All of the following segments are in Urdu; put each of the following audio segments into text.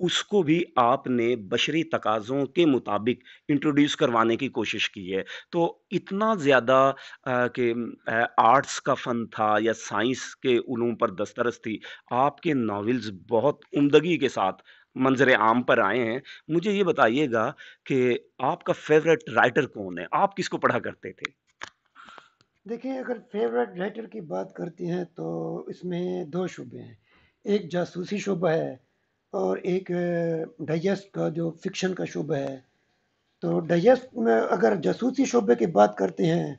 اس کو بھی آپ نے بشری تقاضوں کے مطابق انٹروڈیوس کروانے کی کوشش کی ہے. تو اتنا زیادہ کہ آرٹس کا فن تھا یا سائنس کے علوم پر دسترس تھی، آپ کے ناولز بہت عمدگی کے ساتھ منظر عام پر آئے ہیں. مجھے یہ بتائیے گا کہ آپ کا فیوریٹ رائٹر کون ہے؟ آپ کس کو پڑھا کرتے تھے؟ دیکھیں، اگر فیورٹ رائٹر کی بات کرتے ہیں تو اس میں دو شعبے ہیں. ایک جاسوسی شعبہ ہے اور ایک ڈائجسٹ کا جو فکشن کا شعبہ ہے. تو ڈائجسٹ میں اگر جاسوسی شعبے کی بات کرتے ہیں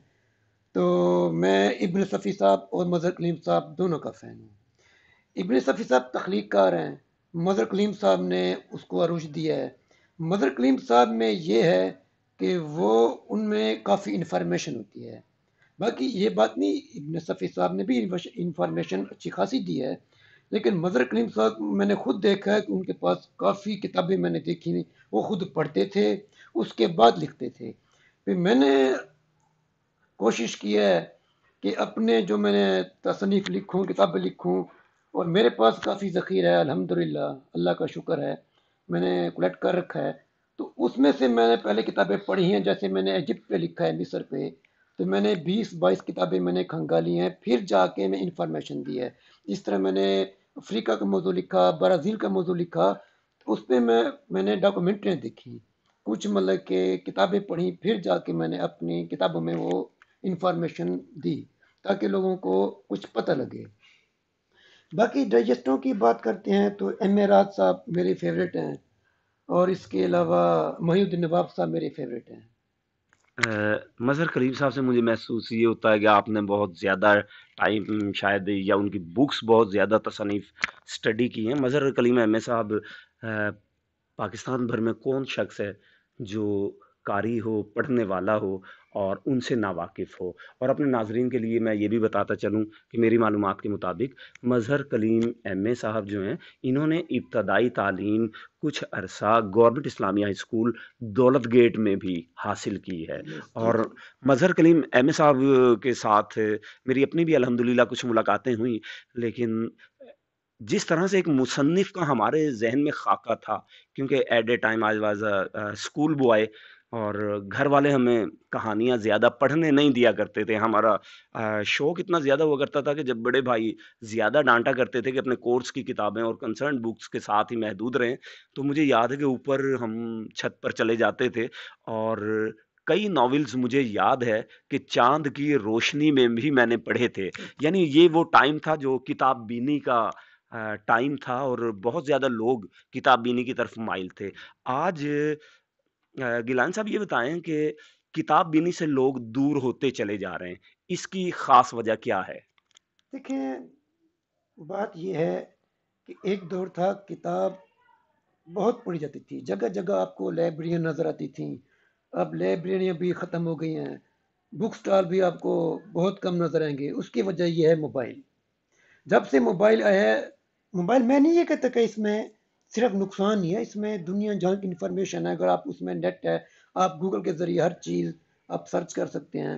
تو میں ابن صفی صاحب اور مظہر کلیم صاحب دونوں کا فین ہوں. ابن صفی صاحب تخلیق کار ہیں، مظہر کلیم صاحب نے اس کو عروج دیا ہے. مظہر کلیم صاحب میں یہ ہے کہ وہ ان میں کافی انفارمیشن ہوتی ہے. باقی یہ بات نہیں، ابن صفی صاحب نے بھی انفارمیشن اچھی خاصی دی ہے، لیکن مظہر کلیم صاحب میں نے خود دیکھا ہے کہ ان کے پاس کافی کتابیں میں نے دیکھی، وہ خود پڑھتے تھے اس کے بعد لکھتے تھے. پھر میں نے کوشش کی ہے کہ اپنے جو میں نے تصنیف لکھوں، کتابیں لکھوں، اور میرے پاس کافی ذخیرہ ہے الحمدللہ، اللہ کا شکر ہے، میں نے کلیکٹ کر رکھا ہے. تو اس میں سے میں نے پہلے کتابیں پڑھی ہیں، جیسے میں نے ایجپٹ پہ لکھا ہے، مصر پہ، تو میں نے 20-22 کتابیں میں نے کھنگالی ہیں، پھر جا کے میں انفارمیشن دی ہے. اس طرح میں نے افریقہ کا موضوع لکھا، برازیل کا موضوع لکھا، تو اس پہ میں نے ڈاکومنٹریاں دیکھی، کچھ مطلب کہ کتابیں پڑھی، پھر جا کے میں نے اپنی کتابوں میں وہ انفارمیشن دی تاکہ لوگوں کو کچھ پتہ لگے. باقی ڈائجسٹوں کی بات کرتے ہیں تو ایم اے راج صاحب میرے فیوریٹ ہیں، اور اس کے علاوہ محی الدین نواب صاحب میرے فیوریٹ ہیں. مظہر کلیم صاحب سے مجھے محسوس یہ ہوتا ہے کہ آپ نے بہت زیادہ ٹائم شاید یا ان کی بکس بہت زیادہ تصانیف اسٹڈی کی ہیں. مظہر کلیم ایم اے صاحب پاکستان بھر میں کون شخص ہے جو قاری ہو، پڑھنے والا ہو اور ان سے ناواقف ہو؟ اور اپنے ناظرین کے لیے میں یہ بھی بتاتا چلوں کہ میری معلومات کے مطابق مظہر کلیم ایم اے صاحب جو ہیں، انہوں نے ابتدائی تعلیم کچھ عرصہ گورنمنٹ اسلامیہ ہائی اسکول دولت گیٹ میں بھی حاصل کی ہے. جی اور جی. مظہر کلیم ایم اے صاحب کے ساتھ میری اپنی بھی الحمدللہ کچھ ملاقاتیں ہوئیں، لیکن جس طرح سے ایک مصنف کا ہمارے ذہن میں خاکہ تھا، کیونکہ at a time I was school boy, اور گھر والے ہمیں کہانیاں زیادہ پڑھنے نہیں دیا کرتے تھے. ہمارا شوق اتنا زیادہ ہوا کرتا تھا کہ جب بڑے بھائی زیادہ ڈانٹا کرتے تھے کہ اپنے کورس کی کتابیں اور کنسرن بکس کے ساتھ ہی محدود رہیں، تو مجھے یاد ہے کہ اوپر ہم چھت پر چلے جاتے تھے، اور کئی ناولز مجھے یاد ہے کہ چاند کی روشنی میں بھی میں نے پڑھے تھے. یعنی یہ وہ ٹائم تھا جو کتاب بینی کا ٹائم تھا، اور بہت زیادہ لوگ کتاب بینی کی طرف مائل تھے. آج گیلان صاحب یہ بتائیں کہ کتاب بینی سے لوگ دور ہوتے چلے جا رہے ہیں، اس کی خاص وجہ کیا ہے؟ دیکھیں، بات یہ ہے کہ ایک دور تھا کتاب بہت پڑھی جاتی تھی، جگہ جگہ آپ کو لائبریریاں نظر آتی تھیں. اب لائبریریاں بھی ختم ہو گئی ہیں، بک سٹال بھی آپ کو بہت کم نظر آئیں گے. اس کی وجہ یہ ہے موبائل. جب سے موبائل آیا ہے، موبائل میں نہیں یہ کہتا کہ اس میں صرف نقصان ہی ہے، اس میں دنیا جہاں کی انفارمیشن ہے. اگر آپ اس میں نیٹ ہے، آپ گوگل کے ذریعے ہر چیز آپ سرچ کر سکتے ہیں.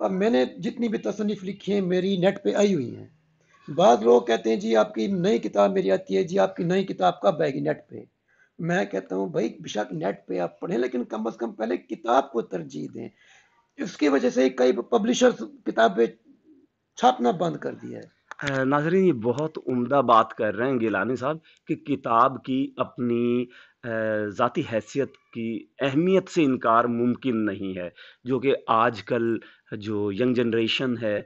اب میں نے جتنی بھی تصنیف لکھی ہیں میری نیٹ پہ آئی ہوئی ہیں. بعض لوگ کہتے ہیں جی آپ کی نئی کتاب میری آتی ہے، جی آپ کی نئی کتاب کب آئے گی نیٹ پہ. میں کہتا ہوں بھائی بشک نیٹ پہ آپ پڑھیں، لیکن کم از کم پہلے کتاب کو ترجیح دیں. اس کی وجہ سے کئی پبلشرز کتابیں چھاپنا بند کر دیا ہے. ناظرین، یہ بہت عمدہ بات کر رہے ہیں گیلانی صاحب کہ کتاب کی اپنی ذاتی حیثیت کی اہمیت سے انکار ممکن نہیں ہے، جو کہ آج کل جو ینگ جنریشن ہے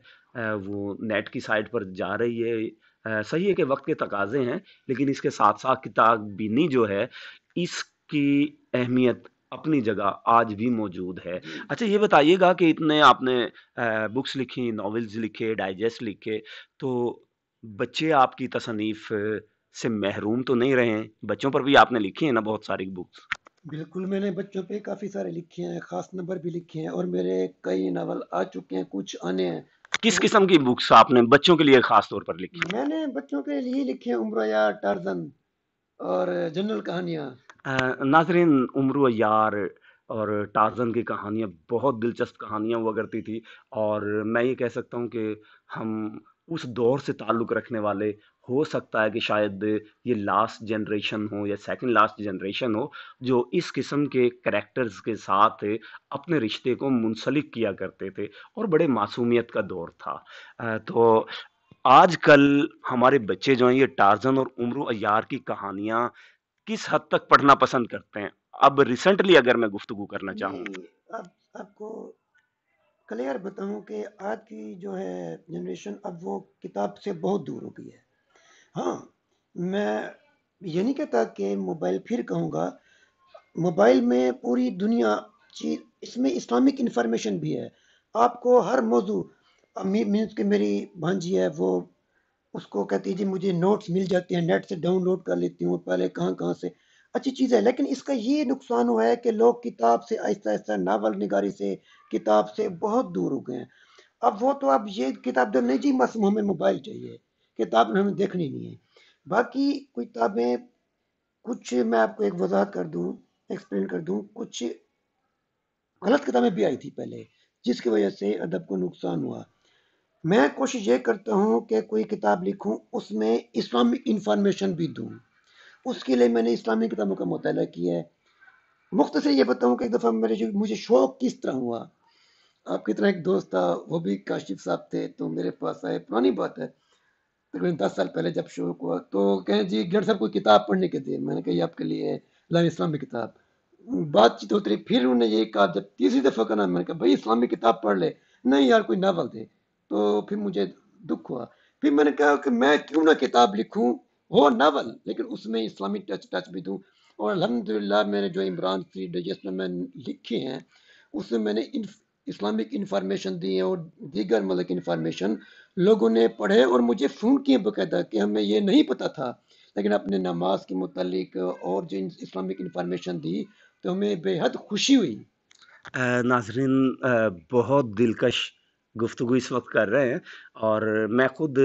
وہ نیٹ کی سائٹ پر جا رہی ہے. صحیح ہے کہ وقت کے تقاضے ہیں، لیکن اس کے ساتھ ساتھ کتاب بینی جو ہے اس کی اہمیت اپنی جگہ آج بھی موجود ہے. جی. اچھا یہ بتائیے گا کہ اتنے آپ نے بکس لکھی، ناولز لکھے، ڈائجسٹ لکھے، تو بچے آپ کی تصنیف سے محروم تو نہیں رہے ہیں؟ بچوں پر بھی آپ نے لکھی ہیں نا بہت ساری بکس. بالکل، میں نے بچوں پہ کافی سارے لکھے ہیں، خاص نمبر بھی لکھے ہیں، اور میرے کئی ناول آ چکے ہیں، کچھ آنے ہیں. کس تو قسم کی بکس آپ نے بچوں کے لیے خاص طور پر لکھی؟ میں نے بچوں کے لیے لکھے ہیں عمر یا ٹارزن اور جنرل کہانیاں. ناظرین، عمرو یار اور ٹارزن کی کہانیاں بہت دلچسپ کہانیاں ہوا کرتی تھی، اور میں یہ کہہ سکتا ہوں کہ ہم اس دور سے تعلق رکھنے والے، ہو سکتا ہے کہ شاید یہ لاسٹ جنریشن ہو یا سیکنڈ لاسٹ جنریشن ہو جو اس قسم کے کریکٹرز کے ساتھ اپنے رشتے کو منسلک کیا کرتے تھے، اور بڑے معصومیت کا دور تھا۔ تو آج کل ہمارے بچے جو ہیں یہ ٹارزن اور عمرو عیار کی کہانیاں کس حد تک پڑھنا پسند کرتے ہیں؟ اب ریسنٹلی اگر میں گفتگو کرنا چاہوں۔ نہیں، اب آپ کو کلیئر بتاؤں کہ آج کی جو ہے جنریشن اب وہ کتاب سے بہت دور ہو گئی ہے۔ ہاں، میں یہ نہیں کہتا کہ موبائل پھر کہوں گا، موبائل میں پوری دنیا چیز، اس میں اسلامک انفارمیشن بھی ہے۔ آپ کو ہر موضوع، مینس کہ میری بھانجی ہے، وہ اس کو کہتی ہے جی مجھے نوٹس مل جاتے ہیں، نیٹ سے ڈاؤن لوڈ کر لیتی ہوں پہلے کہاں کہاں سے، اچھی چیز ہے۔ لیکن اس کا یہ نقصان ہوا ہے کہ لوگ کتاب سے آہستہ آہستہ، ناول نگاری سے، کتاب سے بہت دور ہو گئے ہیں۔ اب یہ کتاب جو نہیں جی بس ہمیں موبائل چاہیے، کتاب ہمیں دیکھنی نہیں ہے۔ باقی کوئی کتابیں، کچھ میں آپ کو ایک وضاحت کر دوں، ایکسپلین کر دوں، کچھ غلط کتابیں بھی آئی تھی پہلے، جس کی وجہ سے ادب کو نقصان ہوا۔ میں کوشش یہ کرتا ہوں کہ کوئی کتاب لکھوں اس میں اسلامک انفارمیشن بھی دوں، اس کے لیے میں نے اسلامی کتابوں کا مطالعہ کیا ہے۔ مختصر یہ بتاؤں کہ ایک دفعہ مجھے شوق کس طرح ہوا، آپ کی طرح ایک دوست تھا، وہ بھی کاشف صاحب تھے، تو میرے پاس آئے، پرانی بات ہے، تقریباً 10 سال پہلے جب شوق ہوا، تو کہیں جی گر صاحب کوئی کتاب پڑھنے کے دے، میں نے کہا یہ آپ کے لیے لائن اسلامی کتاب۔ بات چیت ہوتی رہی، پھر انہوں نے یہ کہا، جب تیسری دفعہ کرنا، میں نے کہا بھائی اسلامی کتاب پڑھ لے، نہیں یار کوئی ناول دے، تو پھر مجھے دکھ ہوا۔ پھر میں نے کہا کہ میں کیوں نہ کتاب لکھوں، ہو ناول لیکن اس میں اسلامک ٹچ بھی دوں۔ اور الحمدللہ میں نے جو عمران فری ڈائجسٹ میں لکھے ہیں، اس میں نے اسلامک انفارمیشن دی ہے، اور دیگر ملک انفارمیشن لوگوں نے پڑھے، اور مجھے فون کیے باقاعدہ کہ ہمیں یہ نہیں پتا تھا، لیکن اپنے نماز کے متعلق اور جو اسلامک انفارمیشن دی تو ہمیں بے حد خوشی ہوئی۔ ناظرین، بہت دلکش گفتگو اس وقت کر رہے ہیں، اور میں خود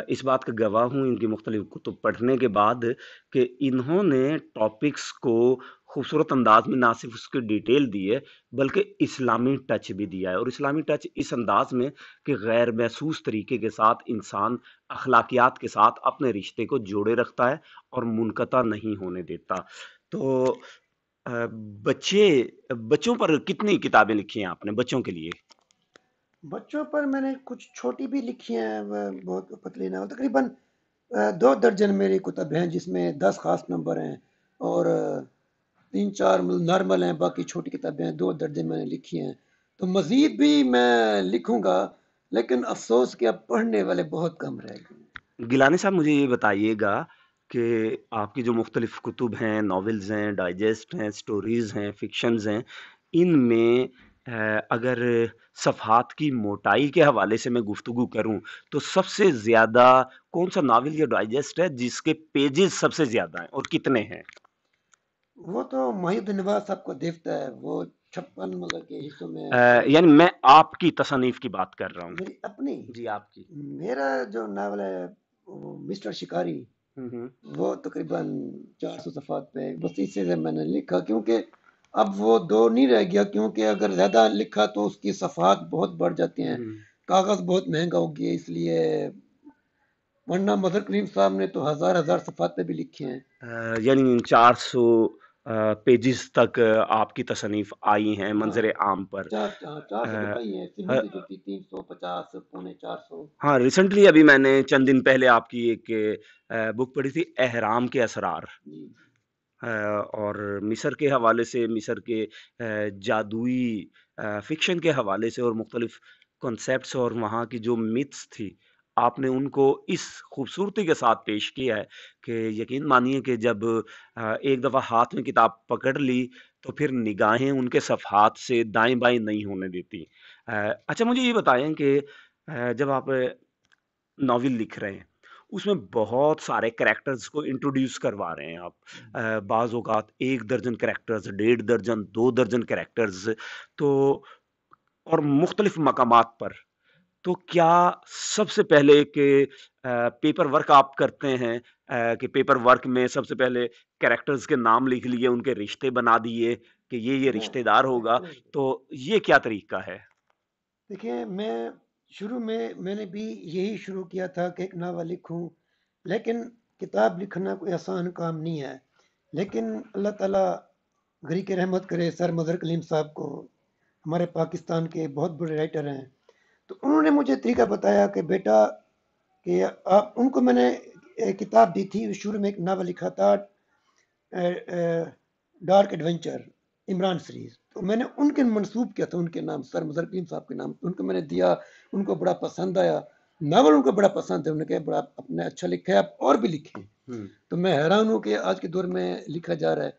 اس بات کا گواہ ہوں ان کی مختلف کتب پڑھنے کے بعد کہ انہوں نے ٹاپکس کو خوبصورت انداز میں نہ صرف اس کی ڈیٹیل دی ہے بلکہ اسلامی ٹچ بھی دیا ہے، اور اسلامی ٹچ اس انداز میں کہ غیر محسوس طریقے کے ساتھ انسان اخلاقیات کے ساتھ اپنے رشتے کو جوڑے رکھتا ہے اور منقطع نہیں ہونے دیتا۔ تو بچے بچوں پر کتنی کتابیں لکھی ہیں آپ نے بچوں کے لیے؟ بچوں پر میں نے کچھ چھوٹی بھی لکھی ہیں، وہ بہت پتلی نہ، تقریباً 2 درجن میری کتب ہیں، جس میں 10 خاص نمبر ہیں، اور 3 4 نارمل ہیں، باقی چھوٹی کتابیں ہیں، 2 درجن میں نے لکھی ہیں۔ تو مزید بھی میں لکھوں گا، لیکن افسوس کہ اب پڑھنے والے بہت کم رہ گئے ہیں۔ گیلانی صاحب، مجھے یہ بتائیے گا کہ آپ کی جو مختلف کتب ہیں، ناولز ہیں، ڈائجسٹ ہیں، سٹوریز ہیں، فکشنز ہیں، ان میں اگر صفحات کی موٹائی کے حوالے سے میں گفتگو کروں تو سب سے زیادہ کون سا ناول یا ڈائجسٹ ہے جس کے پیجز سب سے زیادہ ہیں اور کتنے ہیں؟ وہ تو محی الدین نواز صاحب کو دیکھتا ہے، وہ 56 مطلب کے حصوں میں یعنی میں آپ کی تصانیف کی بات کر رہا ہوں۔ میری اپنی، جی، آپ کی۔ میرا جو ناول ہے وہ مسٹر شکاری، ہوں۔ وہ تقریباً 400 صفحات پہ، بس اسی سے میں نے لکھا، کیونکہ اب وہ دور نہیں رہ گیا، کیونکہ اگر زیادہ لکھا تو اس کی صفحات بہت بڑھ جاتی ہیں، کاغذ بہت مہنگا ہو گیا، اس لیے، ورنہ مظہر کریم صاحب نے تو ہزار ہزار صفحات پہ بھی لکھے ہیں۔ یعنی 400 پیجز تک آپ کی تصنیف آئی ہیں ہاں، منظر عام پر۔ 400 تو آئی ہیں، سمندی جو تھی 350 پونے 400۔ ہاں، ریسنٹلی ابھی میں نے چند دن پہلے آپ کی ایک بک پڑھی تھی، احرام کے اسرار، جی، اور مصر کے حوالے سے، مصر کے جادوئی فکشن کے حوالے سے اور مختلف کنسیپٹس اور وہاں کی جو میتھس تھی، آپ نے ان کو اس خوبصورتی کے ساتھ پیش کیا ہے کہ یقین مانیے کہ جب ایک دفعہ ہاتھ میں کتاب پکڑ لی تو پھر نگاہیں ان کے صفحات سے دائیں بائیں نہیں ہونے دیتی۔ اچھا، مجھے یہ بتائیں کہ جب آپ ناول لکھ رہے ہیں اس میں بہت سارے کریکٹرز کو انٹروڈیوس کروا رہے ہیں آپ، بعض اوقات 1 درجن کریکٹرز، 1.5 درجن، 2 درجن کریکٹرز، تو اور مختلف مقامات پر، تو کیا سب سے پہلے کہ پیپر ورک آپ کرتے ہیں کہ پیپر ورک میں سب سے پہلے کریکٹرز کے نام لکھ لیے، ان کے رشتے بنا دیے کہ یہ میں رشتہ دار ہوگا، بالکل، تو یہ کیا طریقہ ہے؟ دیکھیں، میں شروع میں نے بھی یہی شروع کیا تھا کہ ایک ناول لکھوں، لیکن کتاب لکھنا کوئی آسان کام نہیں ہے. لیکن اللہ تعالیٰ گھری کے رحمت کرے سر مظہر کلیم صاحب کو، ہمارے پاکستان کے بہت بڑے رائٹر ہیں. تو انہوں نے مجھے طریقہ بتایا کہ بیٹا، کہ آپ ان کو میں نے ایک کتاب دی تھی، شروع میں ایک ناول لکھا تھا ڈارک ایڈونچر، عمران سیریز. تو میں نے ان کے منسوب کیا تھا، ان کے نام سر مظہر کلیم صاحب کے نام، ان کو میں نے دیا. ان کو بڑا پسند آیا ناول، ان کو بڑا پسند ہے. انہوں نے کہا بڑا آپ نے اچھا لکھا ہے، آپ اور بھی لکھیں. تو میں حیران ہوں کہ آج کے دور میں لکھا جا رہا ہے.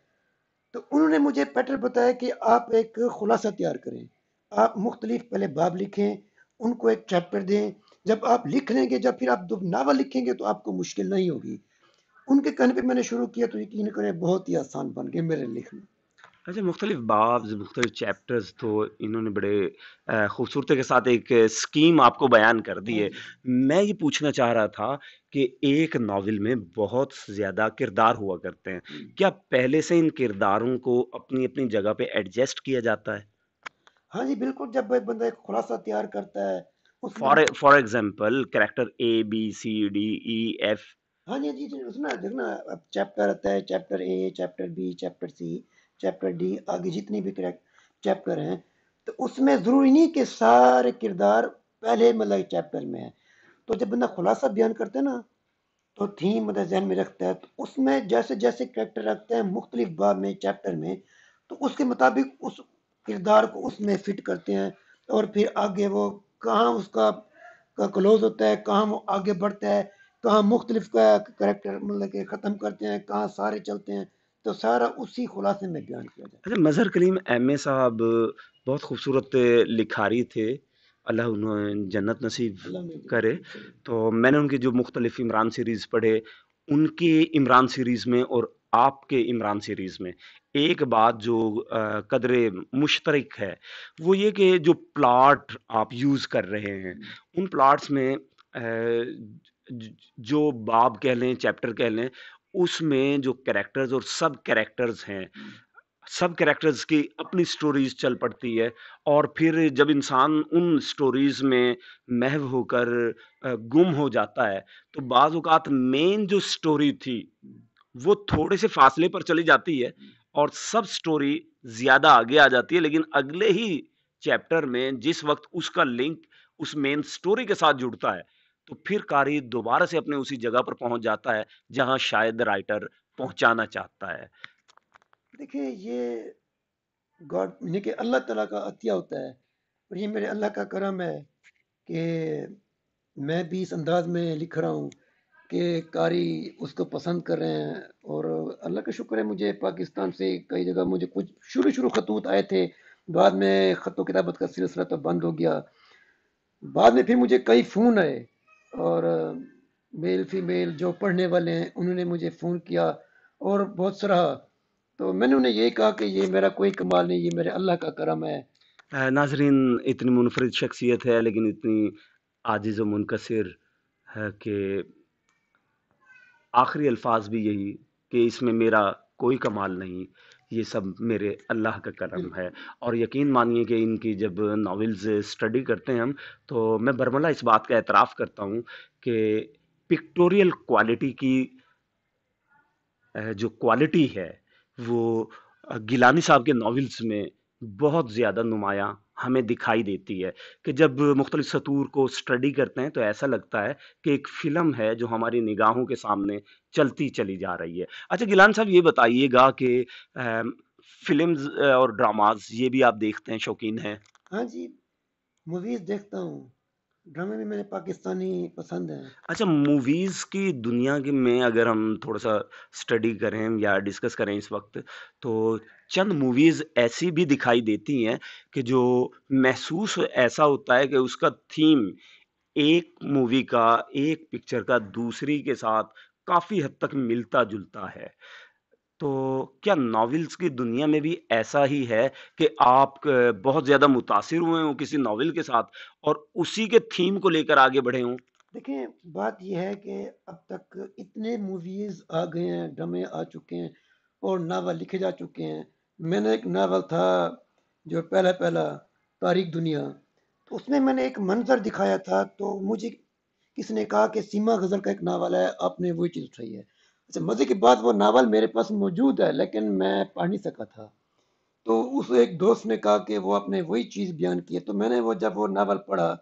تو انہوں نے مجھے پیٹرن بتایا کہ آپ ایک خلاصہ تیار کریں، آپ مختلف پہلے باب لکھیں، ان کو ایک چیپٹر دیں. جب آپ لکھ لیں گے، جب پھر آپ دو ناول لکھیں گے تو آپ کو مشکل نہیں ہوگی. ان کے کہنے پہ میں نے شروع کیا تو یقین کریں بہت ہی آسان بن گئے میرے لکھنا. اچھا، مختلف بابز، مختلف چیپٹرز، تو انہوں نے بڑے خوبصورتی کے ساتھ ایک اسکیم آپ کو بیان کر دی ہے. میں یہ پوچھنا چاہ رہا تھا کہ ایک ناول میں بہت زیادہ کردار ہوا کرتے ہیں، کیا پہلے سے ان کرداروں کو اپنی اپنی جگہ پہ ایڈجسٹ کیا جاتا ہے؟ ہاں جی بالکل، جب ایک بندہ ایک خلاصہ تیار کرتا ہے اس میں. For example character ABCDEF. ہاں جی جی جی، اس میں دیکھنا اب چیپٹر آتا ہے، chapter A, chapter B, chapter C, chapter D, آگے جتنی بھی چیپٹر ہیں. تو اس میں ضروری نہیں کہ سارے کردار پہلے مطلب چیپٹر میں ہیں. تو جب بندہ خلاصہ بیان کرتا ہے نا، تو تھیم مطلب ذہن میں رکھتا ہے، تو اس میں جیسے جیسے کریکٹر رکھتے ہیں مختلف باب میں، چیپٹر میں، تو اس کے مطابق اس کردار کو اس میں فٹ کرتے ہیں. اور پھر آگے وہ کہاں اس کا کلوز ہوتا ہے، کہاں وہ آگے بڑھتا ہے، کہاں مختلف کا کریکٹر مطلب کہ ختم کرتے ہیں، کہاں سارے چلتے ہیں. تو سارا اسی خلاصے میں بیان کیا جاتا اچھا، مظہر کلیم MA صاحب بہت خوبصورت لکھاری تھے، اللہ انہیں جنت نصیب ہے. اللہ میں کرے. تو میں نے ان کی جو مختلف عمران سیریز پڑھے، ان کے عمران سیریز میں اور آپ کے عمران سیریز میں ایک بات جو قدر مشترک ہے، وہ یہ کہ جو پلاٹ آپ یوز کر رہے ہیں، ان پلاٹس میں جو باب کہہ لیں، چیپٹر کہہ لیں، اس میں جو کریکٹرز اور سب کریکٹرز ہیں، سب کریکٹرز کی اپنی سٹوریز چل پڑتی ہے. اور پھر جب انسان ان سٹوریز میں محو ہو کر گم ہو جاتا ہے، تو بعض اوقات مین جو سٹوری تھی وہ تھوڑے سے فاصلے پر چلی جاتی ہے اور سب سٹوری زیادہ آگے آ جاتی ہے، لیکن اگلے ہی چیپٹر میں جس وقت اس کا لنک اس مین سٹوری کے ساتھ جڑتا ہے، تو پھر قاری دوبارہ سے اپنے اسی جگہ پر پہنچ جاتا ہے جہاں شاید رائٹر پہنچانا چاہتا ہے. دیکھیں یہ گاڈ یعنی کہ اللہ تعالیٰ کا عطیہ ہوتا ہے، اور یہ میرے اللہ کا کرم ہے کہ میں بھی اس انداز میں لکھ رہا ہوں کہ قاری اس کو پسند کر رہے ہیں. اور اللہ کا شکر ہے، مجھے پاکستان سے کئی جگہ مجھے کچھ شروع خطوط آئے تھے. بعد میں خط و کتابت کا سلسلہ تو بند ہو گیا. بعد میں پھر مجھے کئی فون آئے، اور میل فیمیل جو پڑھنے والے ہیں انہوں نے مجھے فون کیا اور بہت سراہا. تو میں نے انہیں یہی کہا کہ یہ میرا کوئی کمال نہیں، یہ میرے اللہ کا کرم ہے. ناظرین، اتنی منفرد شخصیت ہے لیکن اتنی عاجز و منکسر ہے کہ آخری الفاظ بھی یہی کہ اس میں میرا کوئی کمال نہیں، یہ سب میرے اللہ کا کرم ہے. اور یقین مانیے کہ ان کی جب ناولز اسٹڈی کرتے ہیں ہم، تو میں برملا اس بات کا اعتراف کرتا ہوں کہ پکٹوریل کوالٹی کی جو کوالٹی ہے وہ گیلانی صاحب کے ناولز میں بہت زیادہ نمایاں ہمیں دکھائی دیتی ہے کہ جب مختلف سطور کو سٹڈی کرتے ہیں تو ایسا لگتا ہے کہ ایک فلم ہے جو ہماری نگاہوں کے سامنے چلتی چلی جا رہی ہے. اچھا گیلان صاحب، یہ بتائیے گا کہ فلمز اور ڈراماز یہ بھی آپ دیکھتے ہیں، شوقین ہیں؟ ہاں جی، موویز دیکھتا ہوں، ڈرامے بھی میرے پاکستانی پسند ہیں. اچھا، موویز کی دنیا کے میں اگر ہم تھوڑا سا اسٹڈی کریں یا ڈسکس کریں اس وقت، تو چند موویز ایسی بھی دکھائی دیتی ہیں کہ جو محسوس ایسا ہوتا ہے کہ اس کا تھیم ایک مووی کا، ایک پکچر کا دوسری کے ساتھ کافی حد تک ملتا جلتا ہے. تو کیا ناولز کی دنیا میں بھی ایسا ہی ہے کہ آپ بہت زیادہ متاثر ہوئے ہوں کسی ناول کے ساتھ اور اسی کے تھیم کو لے کر آگے بڑھے ہوں؟ دیکھیں بات یہ ہے کہ اب تک اتنے موویز آ گئے ہیں، ڈرامے آ چکے ہیں، اور ناول لکھے جا چکے ہیں. میں نے ایک ناول تھا جو پہلا تاریخ دنیا، اس میں نے ایک منظر دکھایا تھا، تو مجھے کسی نے کہا کہ سیما غزل کا ایک ناول ہے، آپ نے وہی چیز اٹھائی ہے۔ اچھا، مزے کی بات، وہ ناول میرے پاس موجود ہے لیکن میں پڑھ نہیں سکا تھا، تو اس ایک دوست نے کہا کہ وہ آپ نے وہی چیز بیان کی ہے، تو میں نے جب وہ ناول پڑھا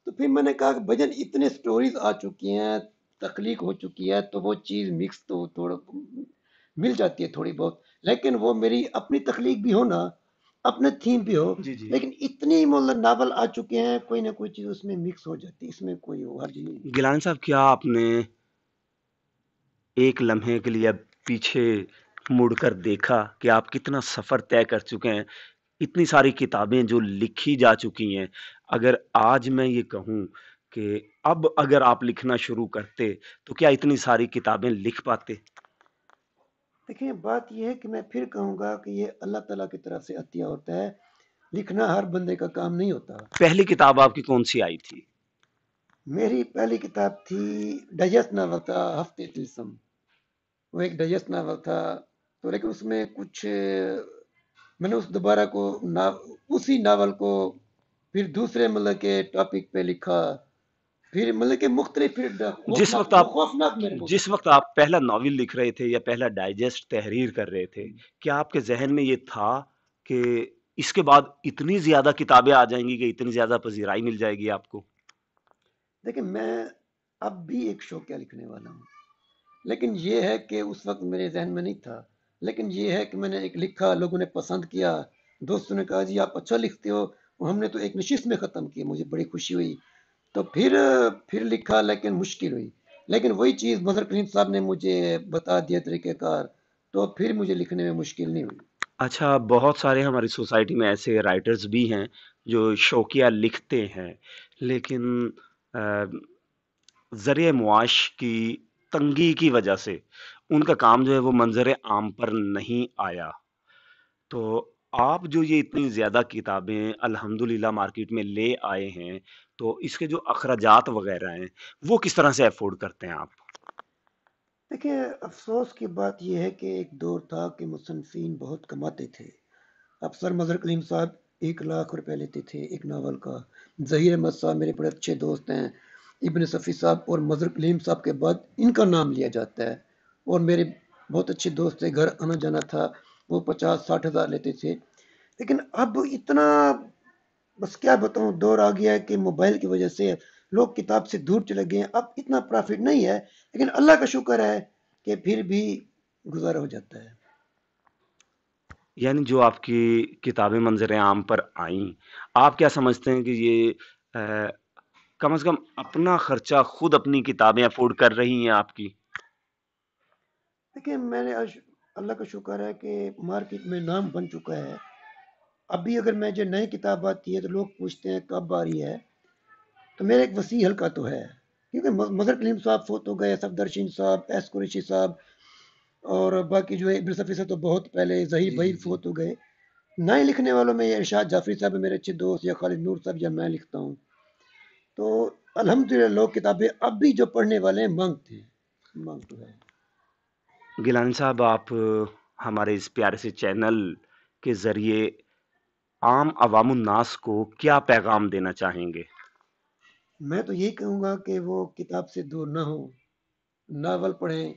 تو پھر میں نے کہا کہ بھجن اتنے سٹوریز آ چکی ہیں، تخلیق ہو چکی ہے، تو وہ چیز مکس تو تھوڑا مل جاتی ہے تھوڑی بہت، لیکن وہ میری اپنی تخلیق بھی ہو نا، اپنے تھیم بھی ہو، جی جی، لیکن اتنی مطلب ناول آ چکے ہیں، کوئی نہ کوئی چیز اس میں مکس ہو جاتی ہے، اس میں کوئی حرج نہیں ہے۔ گیلانی صاحب کیا آپ نے ایک لمحے کے لیے پیچھے مڑ کر دیکھا کہ آپ کتنا سفر طے کر چکے ہیں؟ اتنی ساری کتابیں جو لکھی جا چکی ہیں، اگر آج میں یہ کہوں کہ اب اگر آپ لکھنا شروع کرتے تو کیا اتنی ساری کتابیں لکھ پاتے؟ دیکھیں، بات یہ ہے کہ میں پھر کہوں گا کہ یہ اللہ تعالیٰ کی طرف سے عطیہ ہوتا ہے، لکھنا ہر بندے کا کام نہیں ہوتا۔ پہلی کتاب آپ کی کون سی آئی تھی؟ میری پہلی کتاب تھی، ڈائجسٹ ناول تھا، ہفتے تلسم، وہ ایک ڈائجسٹ ناول تھا، تو لیکن اس میں کچھ میں نے اس دوبارہ کو اسی ناول کو پھر دوسرے مطلب کے ٹاپک پہ لکھا، پھر مطلب کہ مختلف، پھر جس خوفناک، وقت وہ آپ خوفناک میرے کو جس وقت آپ پہلا ناول لکھ رہے تھے یا پہلا ڈائجسٹ تحریر کر رہے تھے، کیا آپ کے ذہن میں یہ تھا کہ اس کے بعد اتنی زیادہ کتابیں آ جائیں گی کہ اتنی زیادہ پذیرائی مل جائے گی آپ کو؟ دیکھیں، میں اب بھی ایک شوقیہ لکھنے والا ہوں، لیکن یہ ہے کہ اس وقت میرے ذہن میں نہیں تھا، لیکن یہ ہے کہ میں نے ایک لکھا، لوگوں نے پسند کیا، دوستوں نے کہا جی آپ اچھا لکھتے ہو، اور ہم نے تو ایک نشست میں ختم کیا، مجھے بڑی خوشی ہوئی، تو پھر لکھا، لیکن مشکل ہوئی، لیکن وہی چیز مظہر کریم صاحب نے مجھے بتا دیا طریقہ کار، تو پھر مجھے لکھنے میں مشکل نہیں ہوئی۔ اچھا، بہت سارے ہماری سوسائٹی میں ایسے رائٹرز بھی ہیں جو شوقیہ لکھتے ہیں، لیکن ذریعہ معاش کی تنگی کی وجہ سے ان کا کام جو ہے وہ منظر عام پر نہیں آیا۔ تو آپ جو یہ اتنی زیادہ کتابیں الحمدللہ مارکیٹ میں لے آئے ہیں، تو اس کے جو اخراجات وغیرہ ہیں وہ کس طرح سے افورڈ کرتے ہیں آپ؟ دیکھیں، افسوس کی بات یہ ہے کہ ایک دور تھا کہ مصنفین بہت کماتے تھے، افسر مظہر کلیم صاحب 1 لاکھ روپے لیتے تھے ایک ناول کا، ظہیر احمد صاحب میرے بڑے اچھے دوست ہیں، ابن صفی صاحب اور مظہر کلیم صاحب کے بعد ان کا نام لیا جاتا ہے، اور میرے بہت اچھے دوست تھے، گھر آنا جانا تھا، وہ 50-60 ہزار لیتے تھے، لیکن اب اتنا، بس کیا بتاؤں، دور آ گیا ہے کہ موبائل کی وجہ سے لوگ کتاب سے دور چلے گئے ہیں، اب اتنا پرافٹ نہیں ہے، لیکن اللہ کا شکر ہے کہ پھر بھی گزارا ہو جاتا ہے۔ یعنی جو آپ کی کتابیں منظر عام پر آئیں، آپ کیا سمجھتے ہیں کہ یہ کم از کم اپنا خرچہ خود اپنی کتابیں افورڈ کر رہی ہیں آپ کی؟ دیکھیں، میں نے اللہ کا شکر ہے کہ مارکیٹ میں نام بن چکا ہے، ابھی اگر میں جو نئی کتاب آتی ہے تو لوگ پوچھتے ہیں کب آ رہی ہے، تو میرا ایک وسیع حلقہ تو ہے، کیونکہ مظہر کلیم صاحب فوت ہو گئے، صفدر شین صاحب، ایس قریشی صاحب، اور باقی جو ہے ابن صفی سے تو بہت پہلے، ظہیر بھائی فوت ہو گئے، نئے لکھنے والوں میں یہ ارشاد جعفری صاحب میرے اچھے دوست، یا خالد نور صاحب، یا میں لکھتا ہوں، تو الحمدللہ لوگ کتابیں اب بھی جو پڑھنے والے ہیں مانگتے ہیں، مانگ تو ہے۔ گیلانی صاحب، آپ ہمارے اس پیارے سے چینل کے ذریعے عام عوام الناس کو کیا پیغام دینا چاہیں گے؟ میں تو یہی کہوں گا کہ وہ کتاب سے دور نہ ہو، ناول پڑھیں،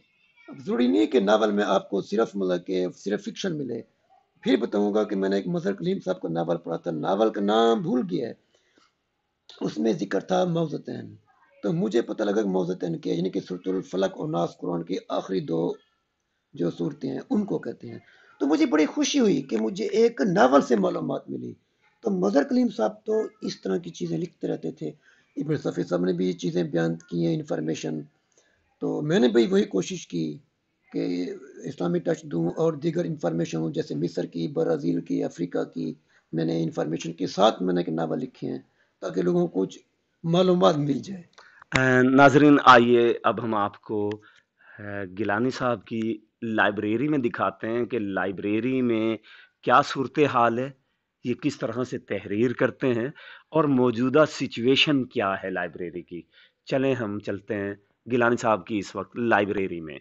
اب ضروری نہیں کہ ناول میں آپ کو صرف مطلب کہ صرف فکشن ملے، پھر بتاؤں گا کہ میں نے ایک مظہر کلیم صاحب کا ناول پڑھا تھا، ناول کا نام بھول گیا ہے، اس میں ذکر تھا موضتین، تو مجھے پتہ لگا کہ موضتین کیا، یعنی کہ سورۃ الفلق اور ناس، قرآن کی آخری 2 جو صورتیں ہیں ان کو کہتے ہیں، تو مجھے بڑی خوشی ہوئی کہ مجھے ایک ناول سے معلومات ملی، تو مظہر کلیم صاحب تو اس طرح کی چیزیں لکھتے رہتے تھے، ابن صفی صاحب نے بھی یہ چیزیں بیان کی ہیں، انفارمیشن، تو میں نے بھی وہی کوشش کی کہ اسلامی ٹچ دوں اور دیگر انفارمیشن ہوں، جیسے مصر کی، برازیل کی، افریقہ کی، میں نے انفارمیشن کے ساتھ میں نے ایک ناول لکھے ہیں تاکہ لوگوں کو کچھ معلومات مل جائے۔ ناظرین، آئیے اب ہم آپ کو گیلانی صاحب کی لائبریری میں دکھاتے ہیں کہ لائبریری میں کیا صورتحال ہے، یہ کس طرح سے تحریر کرتے ہیں، اور موجودہ سچویشن کیا ہے لائبریری کی۔ چلیں ہم چلتے ہیں گیلانی صاحب کی اس وقت لائبریری میں۔